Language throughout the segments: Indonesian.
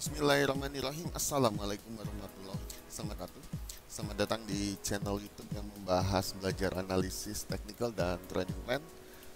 Bismillahirrahmanirrahim. Assalamualaikum warahmatullahi wabarakatuh. Selamat datang di channel YouTube yang membahas belajar analisis teknikal dan trading plan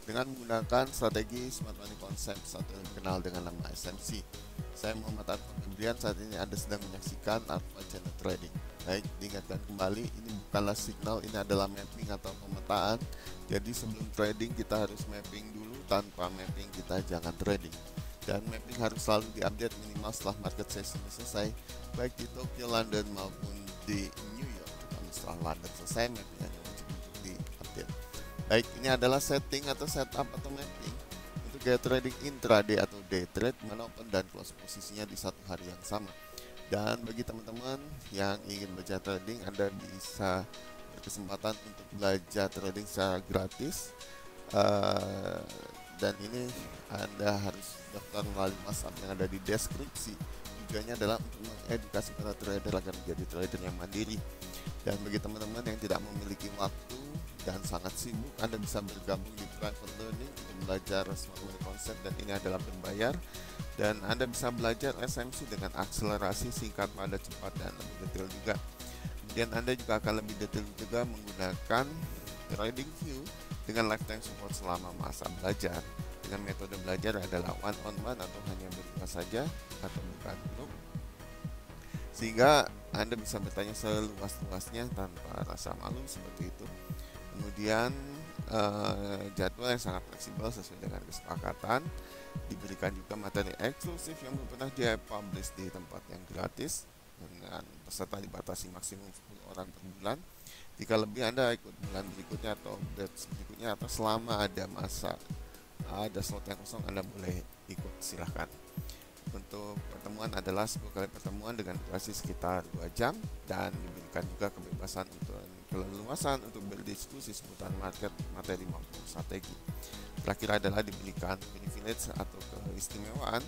dengan menggunakan strategi smart money concept atau yang dikenal dengan nama SMC. Saya Muhammad Arfan Febrian. Saat ini Anda sedang menyaksikan Arfan Channel Trading. Baik, diingatkan kembali, ini bukanlah signal, ini adalah mapping atau pemetaan. Jadi sebelum trading kita harus mapping dulu, tanpa mapping kita jangan trading. Dan mapping harus selalu diupdate minimal setelah market session selesai, baik di Tokyo, London maupun di New York. Namun setelah London selesai, mapping hanya wajib untuk diupdate. Baik, ini adalah setting atau setup atau mapping untuk gaya trading intraday atau day trade, mana open dan close posisinya di satu hari yang sama. Dan bagi teman-teman yang ingin belajar trading, Anda bisa berkesempatan untuk belajar trading secara gratis. Dan ini Anda harus daftar melalui WhatsApp yang ada di deskripsi. Tujuannya adalah untuk mengedukasi para trader agar menjadi trader yang mandiri. Dan bagi teman-teman yang tidak memiliki waktu dan sangat sibuk, Anda bisa bergabung di private learning untuk belajar smart money concept, dan ini adalah berbayar. Dan Anda bisa belajar SMC dengan akselerasi singkat, padat, cepat, dan lebih detail juga. Kemudian Anda juga akan lebih detail juga menggunakan trading view dengan lifetime support selama masa belajar. Dengan metode belajar adalah one on one atau hanya berdua saja atau bukan grup, sehingga Anda bisa bertanya seluas-luasnya tanpa rasa malu seperti itu. Kemudian jadwal yang sangat fleksibel sesuai dengan kesepakatan. Diberikan juga materi eksklusif yang belum pernah dipublish di tempat yang gratis, dengan peserta dibatasi maksimum 10 orang per bulan. Jika lebih, Anda ikut bulan berikutnya atau batch berikutnya, atau selama ada slot yang kosong, Anda boleh ikut, silahkan. Untuk pertemuan adalah 10 kali pertemuan dengan durasi sekitar 2 jam, dan diberikan juga kebebasan untuk keleluasan untuk berdiskusi seputar market, materi maupun strategi. Terakhir adalah diberikan privilege atau keistimewaan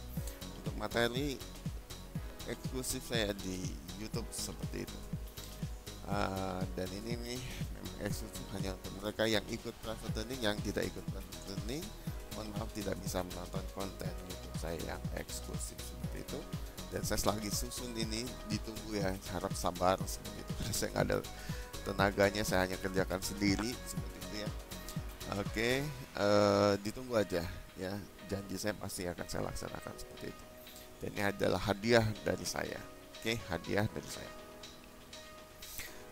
untuk materi eksklusif saya di YouTube seperti itu. Dan ini nih memang eksklusif hanya untuk mereka yang ikut private learning. Yang tidak ikut private learning, mohon maaf, tidak bisa menonton konten YouTube saya yang eksklusif seperti itu. Dan saya lagi susun ini, ditunggu ya, harap sabar seperti itu, karena saya nggak ada tenaganya, saya hanya kerjakan sendiri seperti itu ya. Oke, ditunggu aja ya, janji saya pasti akan saya laksanakan seperti itu. Dan ini adalah hadiah dari saya. Oke, hadiah dari saya.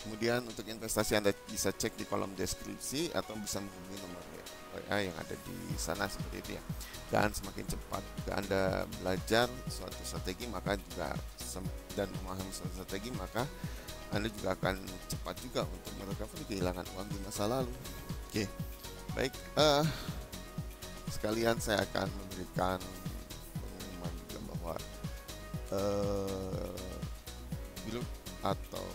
Kemudian untuk investasi Anda bisa cek di kolom deskripsi atau bisa menghubungi nomor WA yang ada di sana seperti itu ya. Dan semakin cepat juga Anda belajar suatu strategi dan memahami suatu strategi, maka Anda juga akan cepat juga untuk merecovery kehilangan uang di masa lalu. Oke, baik. Sekalian saya akan memberikan pengumuman juga bahwa grup atau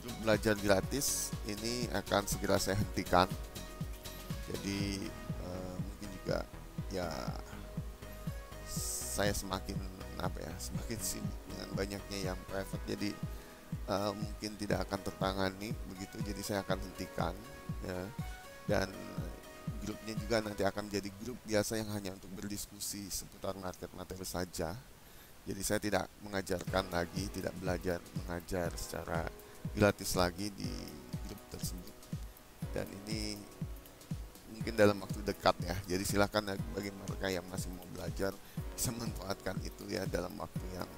grup belajar gratis ini akan segera saya hentikan. Jadi mungkin juga ya saya semakin sibuk dengan banyaknya yang private, jadi mungkin tidak akan tertangani begitu, jadi saya akan hentikan ya. Dan grupnya juga nanti akan menjadi grup biasa yang hanya untuk berdiskusi seputar market materi saja. Jadi saya tidak mengajarkan lagi, tidak belajar mengajar secara gratis lagi di grup tersebut. Dan ini mungkin dalam waktu dekat ya. Jadi silakan bagi mereka yang masih mau belajar bisa memanfaatkan itu ya, dalam waktu yang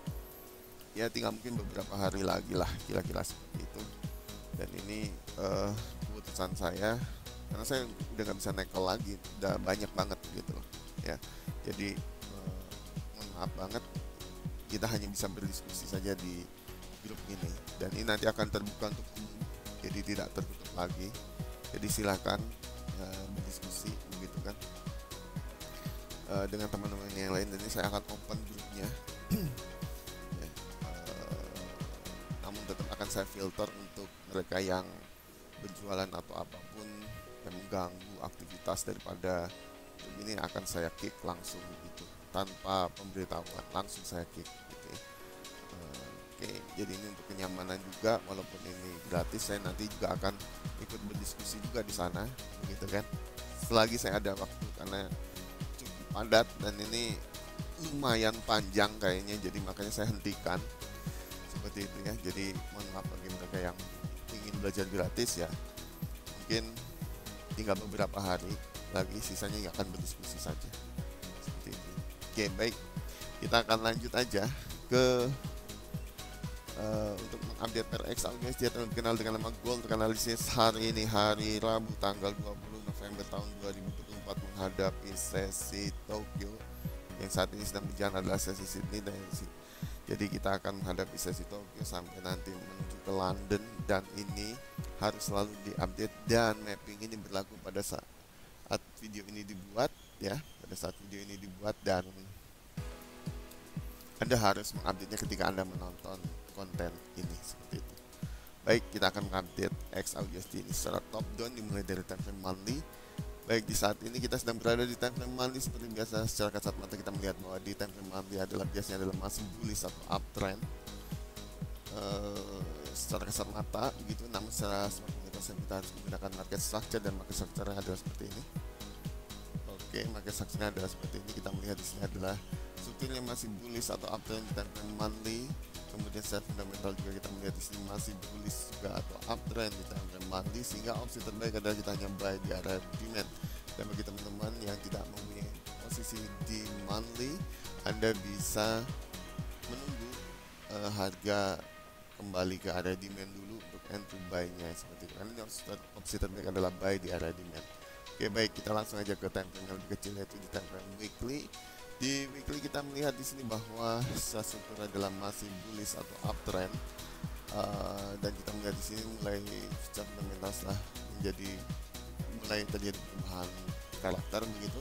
ya tinggal mungkin beberapa hari lagi lah, kira-kira seperti itu. Dan ini keputusan saya, karena saya udah nggak bisa nekel lagi, udah banyak banget gitu loh ya. Jadi mohon maaf banget, kita hanya bisa berdiskusi saja di grup ini, dan ini nanti akan terbuka untuk umum, jadi tidak tertutup lagi. Jadi silakan berdiskusi begitu kan dengan teman-teman yang lain. Dan ini saya akan open grupnya ya, namun tetap akan saya filter untuk mereka yang berjualan atau apapun yang mengganggu aktivitas daripada grup ini, akan saya kick langsung gitu, tanpa pemberitahuan, langsung saya kick gitu ya. Oke, jadi ini untuk kenyamanan juga, walaupun ini gratis, saya nanti juga akan ikut berdiskusi juga di sana, begitu kan. Selagi saya ada waktu, karena cukup padat dan ini lumayan panjang kayaknya, jadi makanya saya hentikan seperti itu ya. Jadi mohon maaf bagi mereka yang ingin belajar gratis ya, mungkin tinggal beberapa hari lagi, sisanya nggak akan berdiskusi saja seperti itu. Oke, baik, kita akan lanjut aja ke untuk mengupdate PRX USD atau dikenal dengan nama Gold Analysis hari ini, hari Rabu tanggal 20 November tahun 2024, menghadapi sesi Tokyo yang saat ini sedang berjalan adalah sesi Sydney. Dan jadi kita akan menghadapi sesi Tokyo sampai nanti menuju ke London, dan ini harus selalu diupdate, dan mapping ini berlaku pada saat video ini dibuat ya, pada saat video ini dibuat, dan Anda harus mengupdate-nya ketika Anda menonton konten ini seperti itu. Baik, kita akan mengupdate XAUUSD ini secara top down dimulai dari time frame monthly. Baik, di saat ini kita sedang berada di time frame monthly. Seperti biasa, secara kasat mata kita melihat bahwa di time frame monthly biasanya adalah masih bullish atau uptrend secara kasat mata begitu. Namun secara pengetahuan kita harus menggunakan market structure, dan market structure adalah seperti ini. Oke, market structure adalah seperti ini. Kita melihat di sini adalah strukturnya masih bullish atau uptrend di time frame monthly. Kemudian secara fundamental juga kita melihat di sini masih bullish juga atau uptrend di time frame monthly, sehingga opsi terbaik adalah kita hanya buy di area demand. Dan bagi teman-teman yang tidak mempunyai posisi di monthly, Anda bisa menunggu harga kembali ke area demand dulu untuk entry buy-nya seperti itu. Karena opsi terbaik adalah buy di area demand. Oke, baik, kita langsung aja ke time frame yang lebih kecil, yaitu di time frame weekly. Di weekly kita melihat di sini bahwa struktur adalah masih bullish atau uptrend, dan kita melihat di sini mulai secara fundamental setelah mulai terjadi perubahan karakter begitu,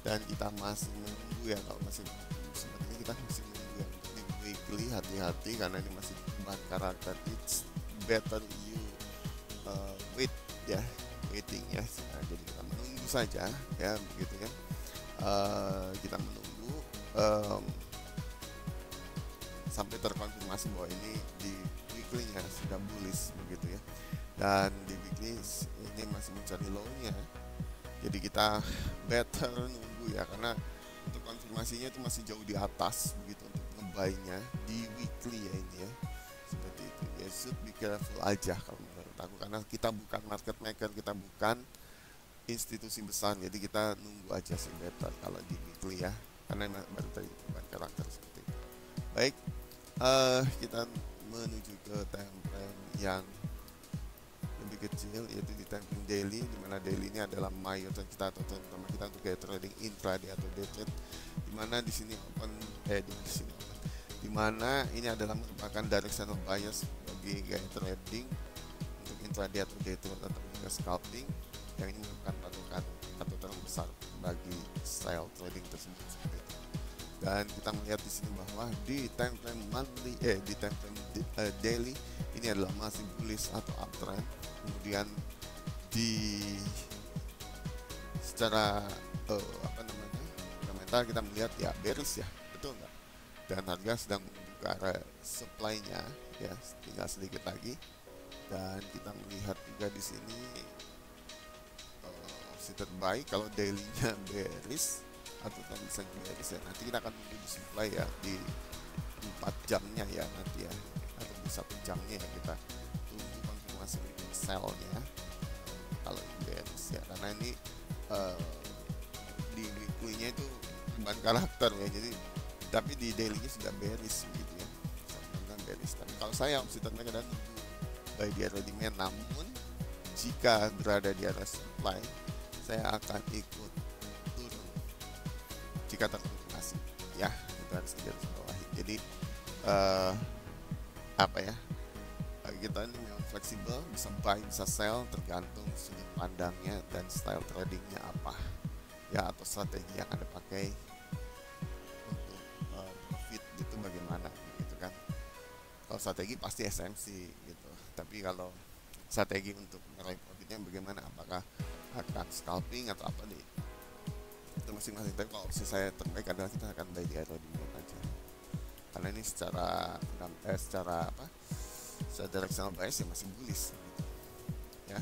dan kita masih menunggu ya. Kalau masih seperti ini kita masih menunggu ya. Di weekly hati-hati karena ini masih perubahan karakter. It's better you wait ya, waiting ya. Jadi kita menunggu saja ya begitu ya. Kita menunggu sampai terkonfirmasi bahwa ini di weekly-nya sudah bullish begitu ya, dan di weekly ini masih mencari low-nya. Jadi kita better nunggu ya, karena untuk konfirmasinya itu masih jauh di atas begitu untuk ngebuy-nya di weekly ya ini ya, seperti itu ya. Should be careful aja kalau menurut aku, karena kita bukan market maker, kita bukan institusi besar, jadi kita nunggu aja sih better kalau di weekly ya, karena baru tadi perubahan karakter seperti itu. Baik, kita menuju ke time frame yang lebih kecil, yaitu di time frame daily, dimana daily ini adalah mayoritas kita atau terutama kita untuk gaya trading intraday atau day trade, dimana di sini dimana ini adalah merupakan directional bias bagi gaya trading untuk intraday atau day trade atau juga scalping, yang ini merupakan patokan atau terlalu besar bagi style trading tersebut seperti itu. Dan kita melihat di sini bahwa di time frame monthly, di time frame daily ini adalah masih bullish atau uptrend. Kemudian di secara fundamental kita melihat ya bearish ya, betul nggak? Dan harga sedang menuju ke arah supply-nya ya, tinggal sedikit lagi. Dan kita melihat juga di sini terbaik kalau daily-nya bearish atau tendensinya bearish ya. Nanti kita akan tunggu di supply ya, di 4 jamnya ya nanti ya, atau di 1 jamnya ya, kita tunggu konfirmasi sell-nya kalau bearish ya, karena ini di weekly-nya itu perubahan karakter ya. Jadi tapi di daily-nya sudah bearish gitu ya, sampai bearish. Tapi kalau saya opsi terbaik adalah tunggu buy di area demand, namun jika berada di area supply saya akan ikut turun jika terkonfirmasi ya, itu harus digaris bawahi. Jadi kita ini memang fleksibel, bisa buy bisa sell tergantung sudut pandangnya dan style tradingnya apa ya, atau strategi yang Anda pakai untuk profit gitu bagaimana gitu kan. Kalau strategi pasti SMC gitu, tapi kalau strategi untuk meraih profitnya bagaimana, apakah akan scalping atau apa nih, itu masing-masing. Tapi kalau opsi saya terbaik adalah kita akan buy di area demand aja, karena ini secara directional bias ya masih bullish gitu ya.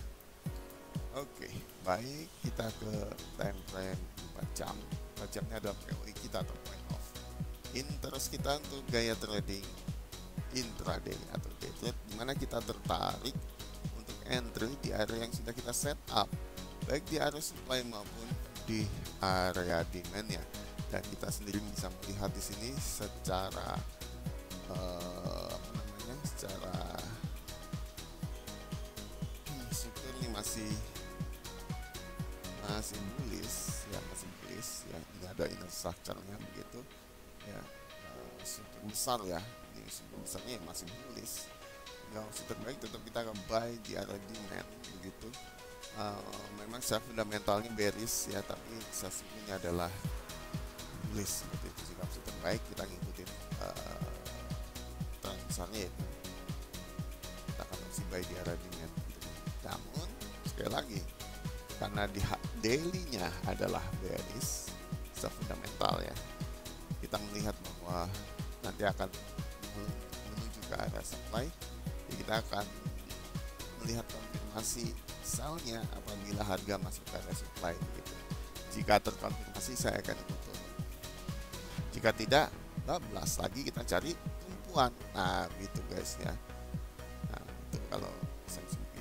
Oke, baik, kita ke time frame 4 jam. 4 jamnya adalah POI kita atau point off. Interest kita untuk gaya trading intraday atau day trade, dimana kita tertarik untuk entry di area yang sudah kita set up, baik di area supply maupun di area demand ya. Dan kita sendiri bisa melihat di sini secara secara struktur ini masih bullish ya, ini ada inner structure-nya begitu ya, struktur besar ya, ini struktur besarnya masih bullish. Yang terbaik tetap kita akan buy di area demand begitu. Memang secara fundamentalnya bearish ya, tapi sesungguhnya adalah bullish seperti itu. Sikap terbaik kita ngikutin tren besarnya, yaitu kita akan opsi buy di area demand gitu. Namun sekali lagi, karena di daily-nya adalah bearish secara fundamental ya, kita melihat bahwa nanti akan menuju ke area supply, jadi kita akan melihat konfirmasi sell-nya apabila harga masuk ke area supply gitu. Jika terkonfirmasi saya akan ikut turun, jika tidak bablas lagi kita cari tumpuan. Nah gitu guys ya. Nah itu kalau saya gitu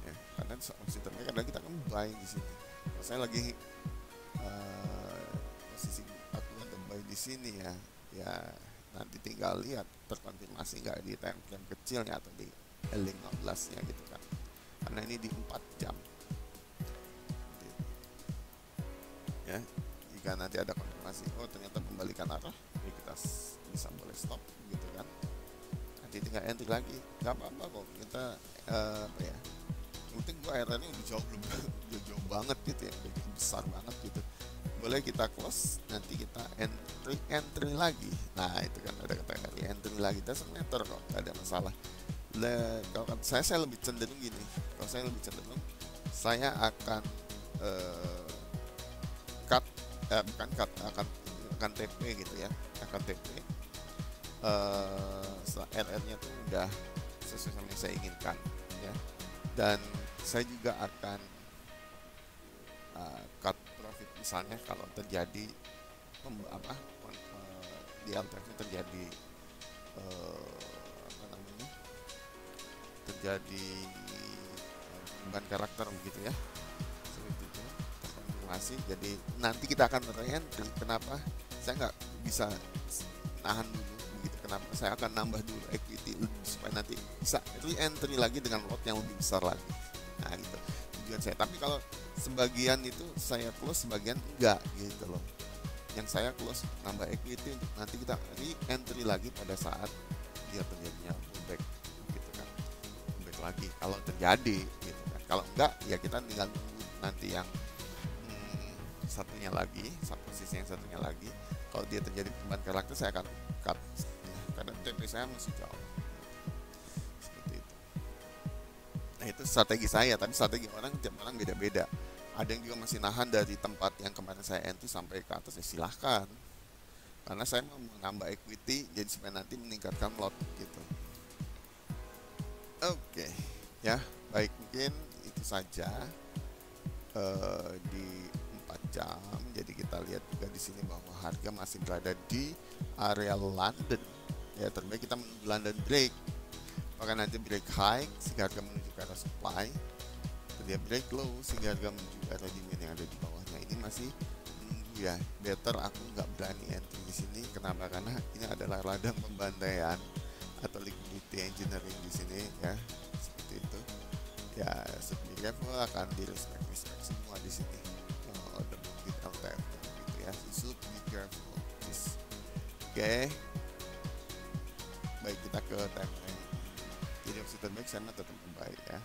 ya, karena opsi terbaik adalah kita akan buy di sini. Kalau saya lagi posisi aku untuk buy di sini ya, nanti tinggal lihat terkonfirmasi nggak di time frame kecilnya atau di L15 nya gitu kan, karena ini di 4 jam ya. Jika nanti ada konfirmasi, oh ternyata pembalikan arah, jadi kita bisa boleh stop gitu kan, nanti tinggal entry lagi, nggak apa-apa kok kita apa ya, yang penting gua area-nya udah jauh banget gitu ya, udah besar banget gitu, boleh kita close, nanti kita entry lagi. Nah itu kan ada kata entry lagi, 1 meter kok, gak ada masalah. Kalau saya lebih cenderung gini, kalau saya lebih cenderung saya akan akan TP gitu ya, akan TP RR-nya tuh udah sesuai sama yang saya inginkan ya, dan saya juga akan cut profit misalnya kalau terjadi di alternatif terjadi terjadi perubahan karakter begitu ya, seperti itu terkonfirmasi. Jadi nanti kita akan entry. Kenapa saya nggak bisa nahan dulu begitu, kenapa saya akan nambah dulu equity supaya nanti bisa re-entry lagi dengan lot yang lebih besar lagi. Nah gitu tujuan saya. Tapi kalau sebagian itu saya close, sebagian enggak gitu loh. Yang saya close nambah equity, nanti kita re-entry lagi pada saat dia terjadinya pullback gitu kan, pullback lagi kalau terjadi gitu kan. Kalau enggak ya kita tinggal tunggu nanti yang satunya lagi, posisi yang satunya lagi. Kalau dia terjadi perubahan karakter, saya akan cut ya, karena TP saya masih jauh seperti itu. Nah itu strategi saya, tapi strategi orang tiap orang beda-beda. Ada yang juga masih nahan dari tempat yang kemarin saya entry sampai ke atas, ya silahkan, karena saya mau menambah equity jadi supaya nanti meningkatkan lot gitu. Oke ya, baik, mungkin itu saja di 4 jam. Jadi kita lihat juga di sini bahwa harga masih berada di area London ya, terbaik kita menunggu London break, maka nanti break high sehingga harga menuju ke arah supply, dia break low sehingga harga menuju ke arah demand yang ada di bawahnya. Ini masih menunggu ya, better aku nggak berani entry di sini. Kenapa? Karena ini adalah ladang pembantaian atau liquidity engineering di sini ya, seperti itu ya. Submit level akan di respect semua di sini. The market LTF gitu ya, so should be careful this. Oke. Baik, kita ke time frame. Jadi opsi terbaik sama tetap membaik ya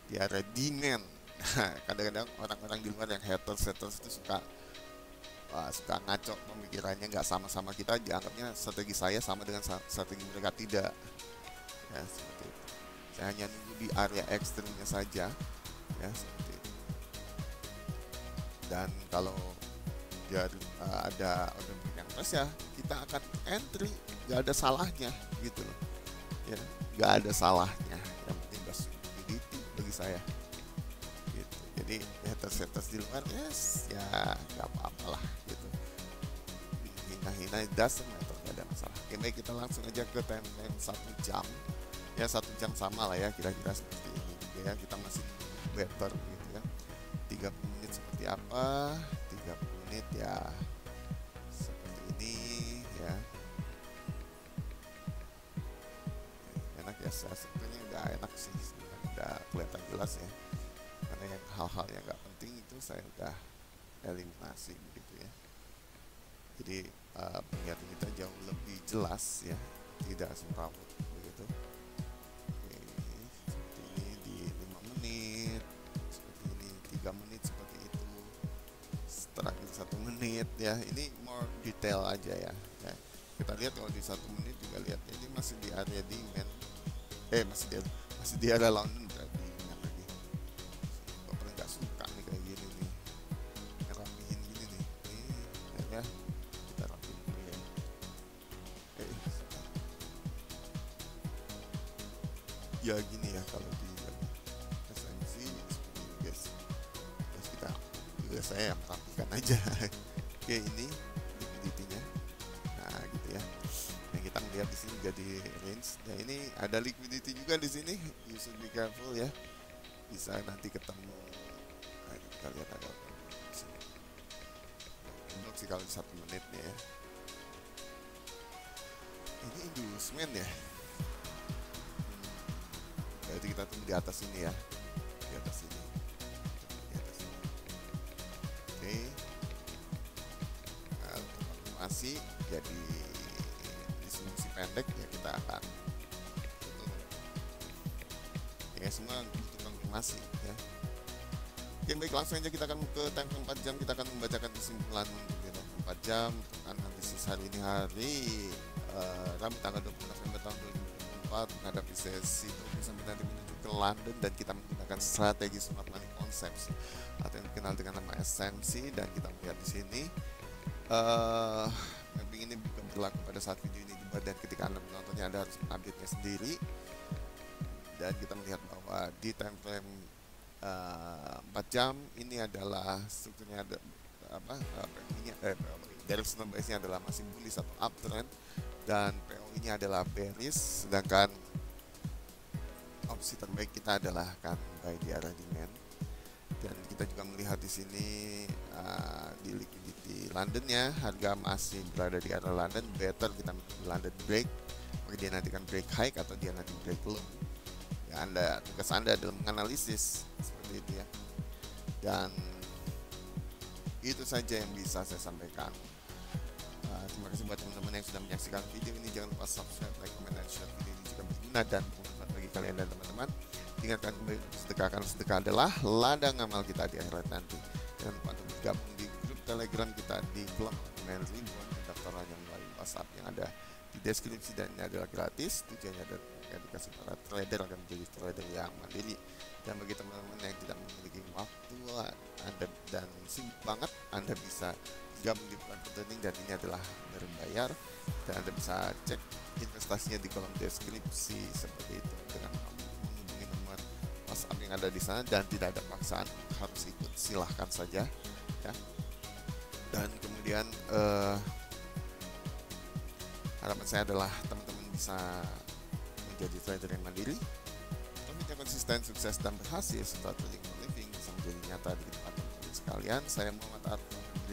di area demand. Kadang-kadang orang-orang di luar yang haters itu suka ngaco pemikirannya, nggak sama kita, dianggapnya strategi saya sama dengan strategi mereka. Tidak ya, seperti itu. Saya hanya nunggu di area ekstrimnya saja ya, seperti itu. Dan kalau dia ada order yang plus ya, kita akan entry, nggak ada salahnya gitu loh ya, nggak ada salahnya, yang penting best liquidity bagi saya gitu. Jadi haters di luar yes ya nggak apa-apa lah gitu, Nah ini doesn't matter, nggak ada masalah. Oke baik, kita langsung aja ke time frame 1 jam ya. 1 jam sama lah ya, kira-kira seperti ini juga ya. Kita masih better gitu ya. 30 menit seperti apa? 30 menit ya seperti ini ya. Enak ya, sebetulnya udah enak sih, udah kelihatan jelas ya, karena yang hal-hal yang nggak penting itu saya udah eliminasi begitu ya. Jadi penglihatan kita jauh lebih jelas ya, tidak semrawut begitu. Oke, seperti ini di 5 menit, seperti ini 3 menit seperti itu, terakhir 1 menit ya. Ini more detail aja ya. Kita lihat kalau di 1 menit juga lihat ini masih di area demand, masih di area London berarti lagi. Gue paling nggak suka nih kayak gini nih, ngerapihin gini nih. Ya kita rapihin dulu ya. Ya gini ya kalau di SMC seperti ini guys. Terus kita juga saya rapikan aja. Oke, ini liquidity-nya. Nah gitu ya. Yang kita melihat di sini jadi range. Nah ini ada liquidity juga di sini. You should be careful ya. Bisa nanti ketemu. Nah, kita lihat ada apa di sini. Untuk sih kalau di 1 menit nih ya. Ini inducement ya. Berarti kita tunggu di atas ini ya. Di atas ini. Di atas ini. Oke. Nah, untuk konfirmasi jadi distribusi pendek ya, kita akan ya semua butuh konfirmasi ya. Oke baik, langsung aja kita akan ke time 4 jam. Kita akan membacakan kesimpulan untuk 4 jam untuk analisis hari ini, hari Rabu tanggal 20 November tahun 2024, menghadapi sesi 20 sampai nanti menuju ke London, dan kita menggunakan strategi smart money concepts atau yang dikenal dengan nama SMC. Dan kita melihat di sini mapping ini bukan berlaku pada saat video ini dibuat, dan ketika Anda menontonnya Anda harus mengupdate-nya sendiri. Dan kita melihat bahwa di time frame 4 jam ini adalah strukturnya ada directional bias-nya adalah masih bullish atau uptrend, dan PO-nya adalah bearish, sedangkan opsi terbaik kita adalah akan buy di arah demand. Dan kita juga melihat di sini di liquidity Londonnya, harga masih berada di arah London. Better kita menunggu London break, maka dia nanti akan break high atau dia nanti break low ya. Tugas Anda adalah menganalisis seperti itu ya. Dan itu saja yang bisa saya sampaikan. Terima kasih buat teman-teman yang sudah menyaksikan video ini. Jangan lupa subscribe, like, comment, dan share video ini jika berguna dan bermanfaat bagi kalian dan teman-teman. Ingatkan kembali, sedekah, karena sedekah adalah ladang amal kita di akhirat nanti. Jangan lupa untuk bergabung di grup Telegram kita di Klub Ribuan, pendaftarannya melalui WhatsApp yang ada di deskripsi, dan ini adalah gratis. Tujuannya adalah edukasi para trader akan menjadi trader yang mandiri. Dan bagi teman-teman yang tidak memiliki waktu Anda dan sibuk banget, Anda bisa gabung di platform trading, dan ini adalah berbayar, dan Anda bisa cek investasinya di kolom deskripsi seperti itu dengan menghubungi nomor WhatsApp yang ada di sana, dan tidak ada paksaan harus ikut, silahkan saja ya. Dan kemudian harapan saya adalah teman-teman bisa menjadi trader yang mandiri, yang konsisten, sukses, dan berhasil setelah trading for living bisa menjadi nyata di depan teman-teman sekalian. Saya Muhammad Arif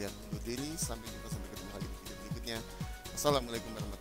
undur diri, sampai jumpa, sampai ketemu lagi di video berikutnya. Assalamualaikum warahmatullahi wabarakatuh.